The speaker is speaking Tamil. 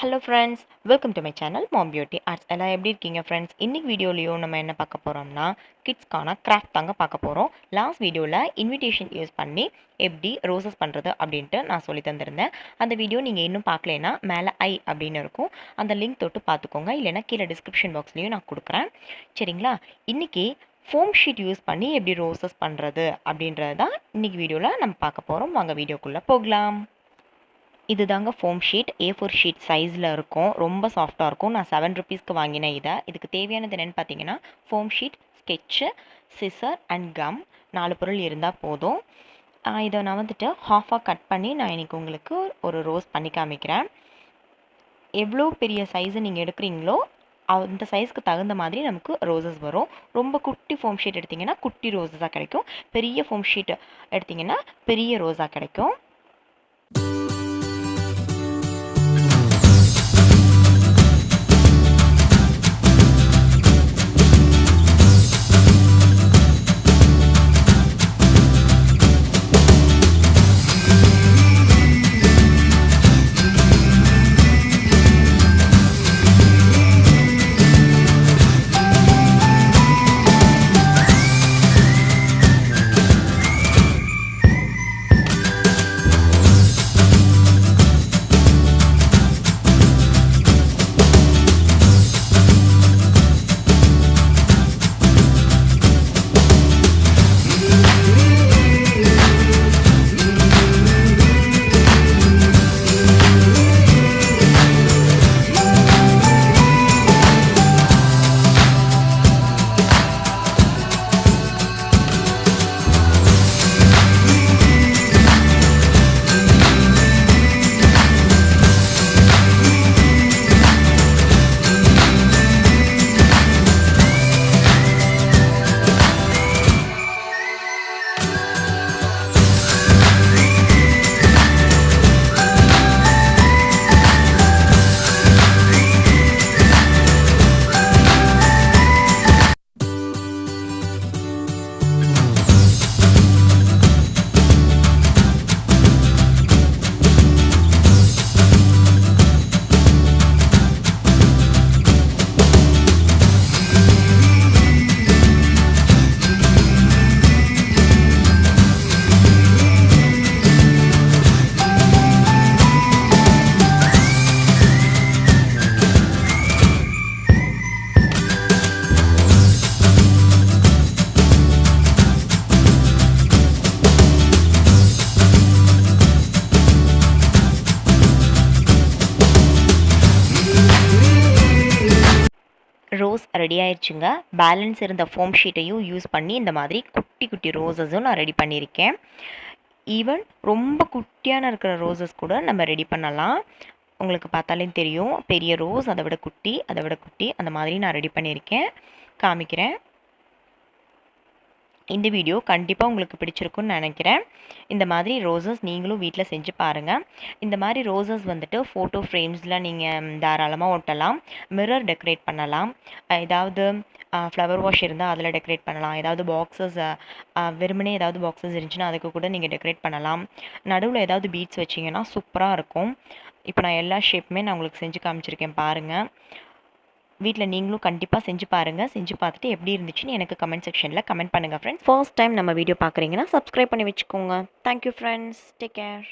Hello friends, welcome to my channel mom beauty arts. எல்லாம் எப்படி இருக்கீங்க ஃப்ரெண்ட்ஸ்? இன்றைக்கி வீடியோலையும் நம்ம என்ன பார்க்க போகிறோம்னா கிட்ஸ்க்கான கிராஃப்ட் தாங்க பார்க்க போகிறோம். லாஸ்ட் வீடியோவில் இன்விடேஷன் யூஸ் பண்ணி எப்படி ரோசஸ் பண்ணுறது அப்படின்ட்டு நான் சொல்லி தந்திருந்தேன். அந்த வீடியோ நீங்கள் இன்னும் பார்க்கலைன்னா மேலே ஐ அப்படின்னு இருக்கும், அந்த லிங்க் தொட்டு பார்த்துக்கோங்க. இல்லைன்னா கீழே டிஸ்கிரிப்ஷன் பாக்ஸ்லேயும் நான் கொடுக்குறேன். சரிங்களா? இன்றைக்கி ஃபோம் ஷீட் யூஸ் பண்ணி எப்படி ரோசஸ் பண்ணுறது அப்படின்றது தான் இன்றைக்கி வீடியோவில் நம்ம பார்க்க போகிறோம். வாங்க வீடியோக்குள்ளே போகலாம். இது தாங்க ஃபோம் ஷீட். A4 ஷீட் சைஸில் இருக்கும், ரொம்ப சாஃப்டாக இருக்கும். நான் 7 ருபீஸ்க்கு வாங்கினேன் இதை. இதுக்கு தேவையானது என்னென்னு பார்த்தீங்கன்னா foam sheet, sketch, scissor and gum 4 பொருள் இருந்தால் போதும். இதை நான் வந்துட்டு ஹாஃபாக கட் பண்ணி நான் இன்றைக்கி உங்களுக்கு ஒரு ரோஸ் பண்ணி காமிக்கிறேன். எவ்வளோ பெரிய சைஸு நீங்கள் எடுக்கிறீங்களோ அந்த சைஸ்க்கு தகுந்த மாதிரி நமக்கு ரோசஸ் வரும். ரொம்ப குட்டி ஃபோம் ஷீட் எடுத்திங்கன்னா குட்டி ரோஸஸாக கிடைக்கும். பெரிய ஃபோம் ஷீட் எடுத்திங்கன்னா பெரிய ரோஸாக கிடைக்கும். ரோஸ் ரெடி ஆயிடுச்சுங்க. பேலன்ஸ் இருந்த ஃபோம் ஷீட்டையும் யூஸ் பண்ணி இந்த மாதிரி குட்டி குட்டி ரோசஸும் நான் ரெடி பண்ணியிருக்கேன். ஈவன் ரொம்ப குட்டியான இருக்கிற ரோசஸ் கூட நம்ம ரெடி பண்ணலாம். உங்களுக்கு பார்த்தாலே தெரியும், பெரிய ரோஸ், அதை விட குட்டி அந்த மாதிரி நான் ரெடி பண்ணியிருக்கேன், காமிக்கிறேன். இந்த வீடியோ கண்டிப்பாக உங்களுக்கு பிடிச்சிருக்குன்னு நினைக்கிறேன். இந்த மாதிரி ரோசஸ் நீங்களும் வீட்டில் செஞ்சு பாருங்கள். இந்த மாதிரி ரோசஸ் வந்துட்டு ஃபோட்டோ ஃப்ரேம்ஸில் நீங்கள் தாராளமாக ஒட்டலாம். மிரர் டெக்கரேட் பண்ணலாம். ஏதாவது ஃப்ளவர் வாஷ் இருந்தால் அதில் டெக்கரேட் பண்ணலாம். ஏதாவது பாக்ஸஸ் வெறுமனே ஏதாவது பாக்ஸஸ் இருந்துச்சுன்னா அதுக்கு கூட நீங்கள் டெக்கரேட் பண்ணலாம். நடுவில் ஏதாவது பீட்ஸ் வச்சிங்கன்னா சூப்பராக இருக்கும். இப்போ நான் எல்லா ஷேப்புமே நான் உங்களுக்கு செஞ்சு காமிச்சிருக்கேன் பாருங்கள். வீட்டில் நீங்களும் கண்டிப்பாக செஞ்சு பாருங்கள். செஞ்சு பார்த்துட்டு எப்படி இருந்துச்சுன்னு எனக்கு கமெண்ட் செக்ஷனில் கமெண்ட் பண்ணுங்கள் ஃப்ரெண்ட்ஸ். ஃபர்ஸ்ட் டைம் நம்ம வீடியோ பார்க்குறீங்கன்னா சப்ஸ்கிரைப் பண்ணி வச்சுக்கோங்க. Thank you friends. Take care.